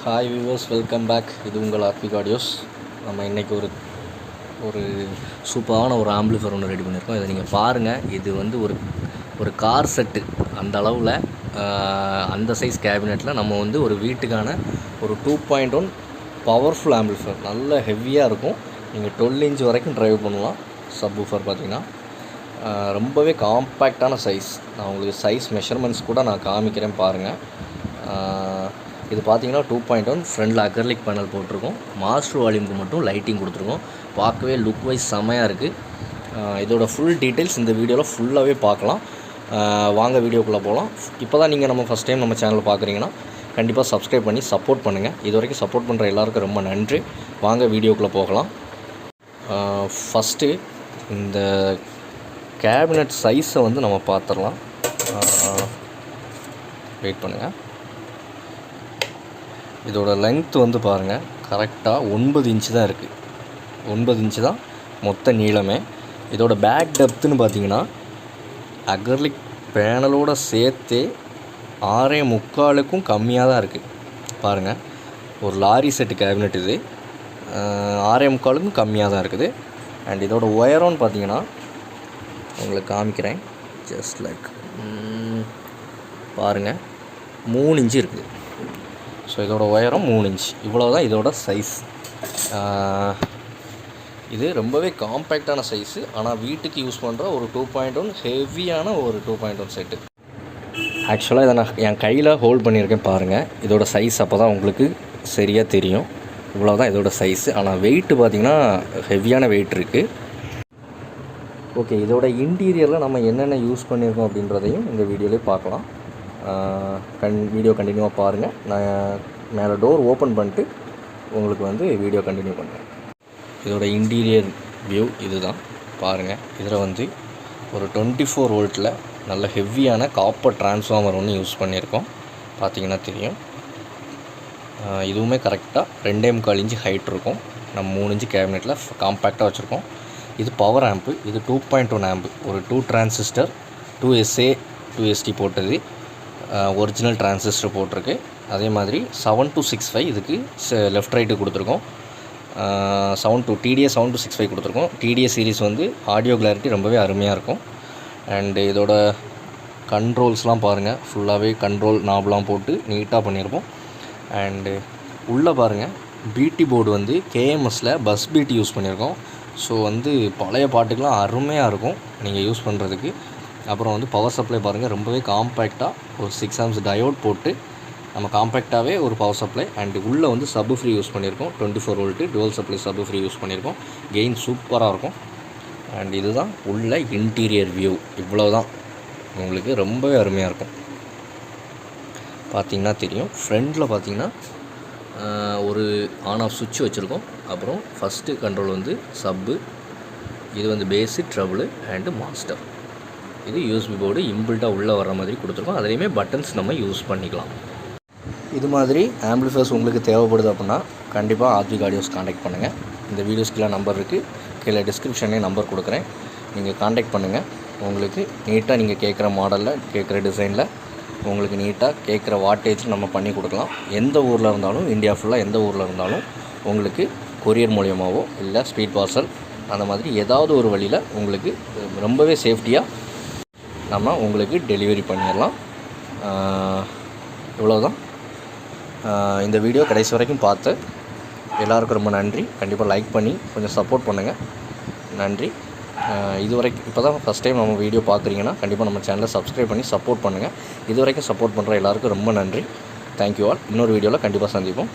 Hi viewers, welcome back. இது உங்கள் ஆர்பிக் audios. நம்ம இன்றைக்கி ஒரு சூப்பரான ஒரு ஆம்பிளிஃபையர் ஒன்று ரெடி பண்ணியிருக்கோம். இதை நீங்கள் பாருங்கள். இது வந்து ஒரு கார் செட்டு அந்த அளவில் அந்த சைஸ் கேபினெட்டில் நம்ம வந்து ஒரு வீட்டுக்கான ஒரு 2.1 பவர்ஃபுல் ஆம்பிளிஃபையர், நல்ல ஹெவியாக இருக்கும். நீங்கள் 12 இன்ச் வரைக்கும் ட்ரைவ் பண்ணலாம். சப்வூஃபர் பார்த்திங்கன்னா ரொம்பவே காம்பேக்டான சைஸ். நான் உங்களுக்கு சைஸ் மெஷர்மெண்ட்ஸ் கூட நான் காமிக்கிறேன் பாருங்கள். இது பார்த்தீங்கன்னா 2.1 ஃப்ரண்டில் அக்ரலிக் பேனல் போட்டிருக்கோம். மாஸ்டர் வால்யூமுக்கு மட்டும் லைட்டிங் கொடுத்துருக்கோம். பார்க்கவே லுக் வைஸ் செமையாக இருக்குது. இதோட ஃபுல் டீட்டெயில்ஸ் இந்த வீடியோவில் ஃபுல்லாகவே பார்க்கலாம். வாங்க வீடியோக்குள்ளே போகலாம். இப்போ தான் நீங்கள் நம்ம ஃபஸ்ட் டைம் நம்ம சேனல் பார்க்குறீங்கன்னா கண்டிப்பாக சப்ஸ்கிரைப் பண்ணி சப்போர்ட் பண்ணுங்கள். இது வரைக்கும் சப்போர்ட் பண்ணுற எல்லாருக்கும் ரொம்ப நன்றி. வாங்க வீடியோக்குள்ளே போகலாம். ஃபஸ்ட்டு இந்த கேபினட் சைஸை வந்து நம்ம பார்த்துடலாம். வெயிட் பண்ணுங்கள். இதோட லென்த் வந்து பாருங்கள், கரெக்டாக 9 இன்ச்சு தான் இருக்குது. 9 இன்ச்சு தான் மொத்த நீளமே. இதோட பேக் டெப்த்துன்னு பார்த்தீங்கன்னா அக்ரலிக் பேனலோடு சேர்த்து 6.25க்கும் கம்மியாக தான் இருக்குது. பாருங்கள், ஒரு லாரி செட்டு கேபினெட் இது. 6.25க்கும் கம்மியாக தான் இருக்குது. அண்ட் இதோட ஒயரோன்னு பார்த்தீங்கன்னா உங்களுக்கு காமிக்கிறேன். ஜஸ்ட் லைக் பாருங்கள், 3 இன்ச்சு இருக்குது. ஸோ இதோட உயரம் 3 இன்ச். இவ்வளோ தான் இதோட சைஸ். இது ரொம்பவே காம்பேக்டான சைஸு. ஆனால் வீட்டுக்கு யூஸ் பண்ணுற ஒரு 2.1 ஹெவியான ஒரு 2.1 செட்டு. ஆக்சுவலாக இதை நான் என் கையில் ஹோல்ட் பண்ணியிருக்கேன் பாருங்கள். இதோட சைஸ் அப்போ தான் உங்களுக்கு சரியாக தெரியும். இவ்வளோ தான் இதோட சைஸு. ஆனால் வெயிட்டு பார்த்திங்கன்னா ஹெவியான வெயிட் இருக்குது. ஓகே, இதோட இன்டீரியரில் நம்ம என்னென்ன யூஸ் பண்ணியிருக்கோம் அப்படின்றதையும் இந்த வீடியோவிலே பார்க்கலாம். வீடியோ கண்டினியூவாக பாருங்கள். நான் மேலே டோர் ஓப்பன் பண்ணிட்டு உங்களுக்கு வந்து வீடியோ கண்டினியூ பண்ணுறேன். இதோட இன்டீரியர் வியூ இது தான் பாருங்கள். இதில் வந்து ஒரு 24 வோல்ட்டில் நல்ல ஹெவியான காப்பர் டிரான்ஸ்ஃபார்மர் ஒன்று யூஸ் பண்ணியிருக்கோம். பார்த்தீங்கன்னா தெரியும். இதுவுமே கரெக்டாக 2.25 இன்ச்சு ஹைட் இருக்கும். நம்ம 3 இன்ச்சு கேபினெட்டில் காம்பேக்டாக வச்சுருக்கோம். இது பவர் ஆம்பு. இது 2.1 ஆம்பு. ஒரு 2 டிரான்சிஸ்டர் 2SA 2ST போட்டது. ஒரிஜினல் டிரான்சிஸ்டர் போட்டிருக்கு. அதே மாதிரி 7265 இதுக்கு லெஃப்ட் ரைட்டு கொடுத்துருக்கோம். 7265 கொடுத்துருக்கோம். TDS சீரிஸ் வந்து ஆடியோ கிளாரிட்டி ரொம்பவே அருமையாக இருக்கும். அண்டு இதோட கண்ட்ரோல்ஸ்லாம் பாருங்கள், ஃபுல்லாகவே கண்ட்ரோல் நாப்லாம் போட்டு நீட்டாக பண்ணியிருப்போம். அண்டு உள்ளே பாருங்கள், பிடி போர்டு வந்து KMSல பஸ் பிடி யூஸ் பண்ணியிருக்கோம். ஸோ வந்து பழைய பாட்டுக்கெலாம் அருமையாக இருக்கும் நீங்கள் யூஸ் பண்ணுறதுக்கு. அப்புறம் வந்து பவர் சப்ளை பாருங்கள், ரொம்பவே காம்பேக்டாக ஒரு 6 amps டயோட் போட்டு நம்ம காம்பேக்டாகவே ஒரு பவர் சப்ளை. அண்டு உள்ளே வந்து சப்பு ஃப்ரீ யூஸ் பண்ணியிருக்கோம். 24 வோல்ட்டு டுவல் சப்ளை சப்பு ஃப்ரீ யூஸ் பண்ணியிருக்கோம். கெயின் சூப்பராக இருக்கும். அண்ட் இதுதான் உள்ள இன்டீரியர் வியூ. இவ்வளோ தான் உங்களுக்கு ரொம்பவே அருமையாக இருக்கும். பார்த்திங்கன்னா தெரியும். ஃப்ரண்டில் பார்த்திங்கன்னா ஒரு ஆன் ஆஃப் சுவிட்ச் வச்சுருக்கோம். அப்புறம் ஃபஸ்ட்டு கண்ட்ரோல் வந்து சப்பு, இது வந்து பேஸு, ட்ரபிள் அண்டு மாஸ்டர். இது USB போர்டு இன்பில்ட்டாக உள்ளே வர மாதிரி கொடுத்துருக்கோம். அதுலேயுமே பட்டன்ஸ் நம்ம யூஸ் பண்ணிக்கலாம். இது மாதிரி ஆம்பிளிஃபையர்ஸ் உங்களுக்கு தேவைப்படுது அப்படின்னா கண்டிப்பாக ஆர்பிக் ஆடியோஸ் காண்டாக்ட் பண்ணுங்கள். இந்த வீடியோஸ்க்கெலாம் நம்பர் இருக்குது. கீழே டிஸ்கிரிப்ஷன்லேயே நம்பர் கொடுக்குறேன். நீங்கள் காண்டாக்ட் பண்ணுங்கள். உங்களுக்கு நீட்டாக நீங்கள் கேட்குற மாடலில், கேட்குற டிசைனில் உங்களுக்கு நீட்டாக கேட்குற வாட்டேஜ் நம்ம பண்ணி கொடுக்கலாம். எந்த ஊரில் இருந்தாலும், இந்தியா ஃபுல்லாக எந்த ஊரில் இருந்தாலும் உங்களுக்கு கொரியர் மூலியமாகவோ இல்லை ஸ்பீட் பார்சல் அந்த மாதிரி ஏதாவது ஒரு வழியில் உங்களுக்கு ரொம்பவே சேஃப்டியாக நம்ம உங்களுக்கு டெலிவரி பண்ணிடலாம். இவ்வளோதான். இந்த வீடியோ கடைசி வரைக்கும் பார்த்து எல்லாருக்கும் ரொம்ப நன்றி. கண்டிப்பாக லைக் பண்ணி கொஞ்சம் சப்போர்ட் பண்ணுங்கள். நன்றி. இது வரைக்கும் இப்போ தான் ஃபஸ்ட் டைம் நம்ம வீடியோ பார்க்குறீங்கன்னா கண்டிப்பாக நம்ம சேனலை சப்ஸ்கிரைப் பண்ணி சப்போர்ட் பண்ணுங்கள். இது வரைக்கும் சப்போர்ட் பண்ணுற எல்லாருக்கும் ரொம்ப நன்றி. Thank you all. இன்னொரு வீடியோவில் கண்டிப்பாக சந்திப்போம்.